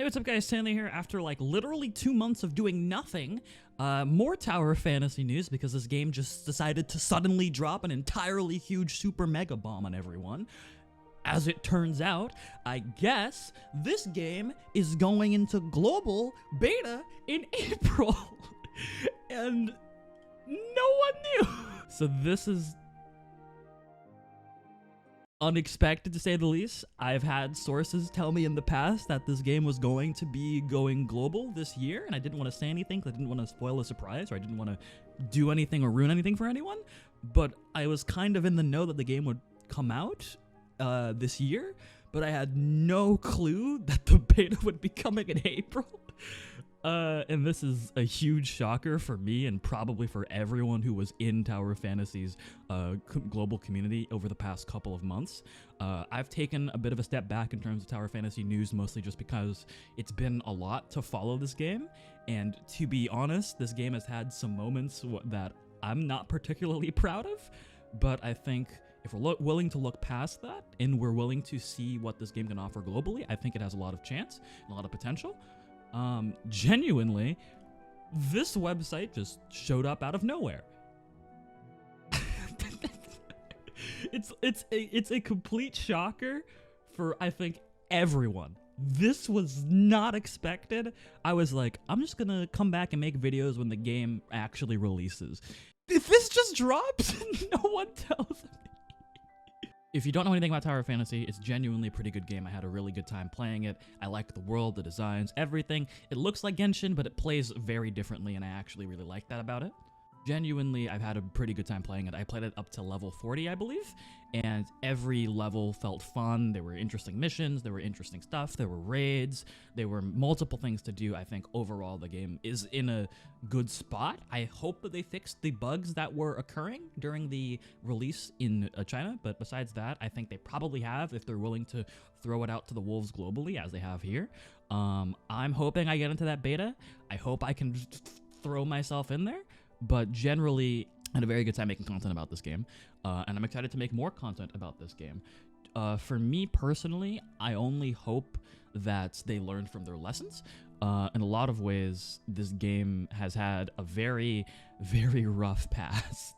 Hey, what's up guys, Stanley here. After like literally 2 months of doing nothing, more Tower Fantasy news because this game just decided to suddenly drop an entirely huge super mega bomb on everyone. As it turns out, I guess this game is going into global beta in April. And no one knew. So this is unexpected to say the least. I've had sources tell me in the past that this game was going to be going global this year, and I didn't want to say anything because I didn't want to spoil a surprise, or I didn't want to do anything or ruin anything for anyone. But I was kind of in the know that the game would come out this year, but I had no clue that the beta would be coming in April. And this is a huge shocker for me and probably for everyone who was in Tower Fantasy's global community over the past couple of months. I've taken a bit of a step back in terms of Tower Fantasy news, mostly just because it's been a lot to follow this game. And to be honest, this game has had some moments that I'm not particularly proud of, but I think if we're willing to look past that and we're willing to see what this game can offer globally, I think it has a lot of chance and a lot of potential. Genuinely, this website just showed up out of nowhere. It's a complete shocker for, I think, everyone. This was not expected. I was like, I'm just gonna come back and make videos when the game actually releases. If this just drops, no one tells me. If you don't know anything about Tower Fantasy, it's genuinely a pretty good game. I had a really good time playing it. I liked the world, the designs, everything. It looks like Genshin, but it plays very differently, and I actually really like that about it. Genuinely, I've had a pretty good time playing it. I played it up to level 40, I believe, and every level felt fun. There were interesting missions, there were interesting stuff, there were raids, there were multiple things to do. I think overall the game is in a good spot. I hope that they fixed the bugs that were occurring during the release in China, but besides that, I think they probably have if they're willing to throw it out to the wolves globally as they have here. I'm hoping I get into that beta. I hope I can throw myself in there. But generally, I had a very good time making content about this game, and I'm excited to make more content about this game. For me personally, I only hope that they learn from their lessons. In a lot of ways, this game has had a very, very rough past,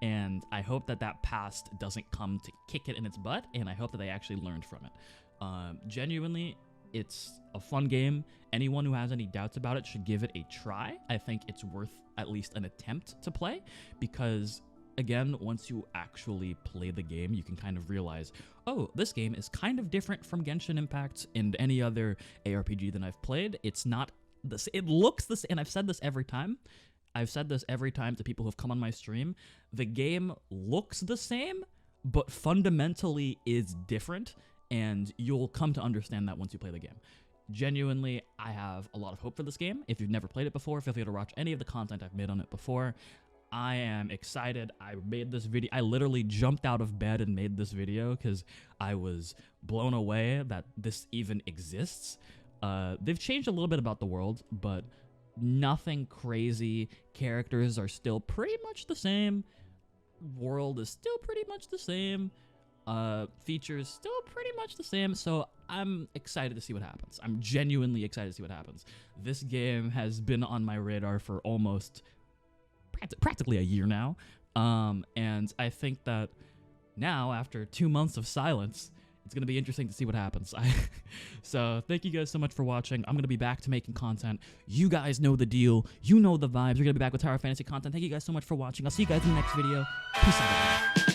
and I hope that that past doesn't come to kick it in its butt, and I hope that they actually learned from it. Genuinely, it's a fun game. Anyone who has any doubts about it should give it a try. I think it's worth at least an attempt to play because, again, once you actually play the game, you can kind of realize, oh, this game is kind of different from Genshin Impact and any other ARPG that I've played. It's not this. It looks this, and I've said this every time. I've said this every time to people who've come on my stream. The game looks the same, but fundamentally is different. And you'll come to understand that once you play the game. Genuinely, I have a lot of hope for this game. If you've never played it before, feel free to watch any of the content I've made on it before. I am excited. I made this video. I literally jumped out of bed and made this video because I was blown away that this even exists. They've changed a little bit about the world, but nothing crazy. Characters are still pretty much the same. World is still pretty much the same. Features still pretty much the same, so I'm excited to see what happens. I'm genuinely excited to see what happens. This game has been on my radar for almost practically a year now, and I think that now, after 2 months of silence, it's going to be interesting to see what happens. So thank you guys so much for watching. I'm going to be back to making content. You guys know the deal. You know the vibes. We're going to be back with Tower Fantasy content. Thank you guys so much for watching. I'll see you guys in the next video. Peace out.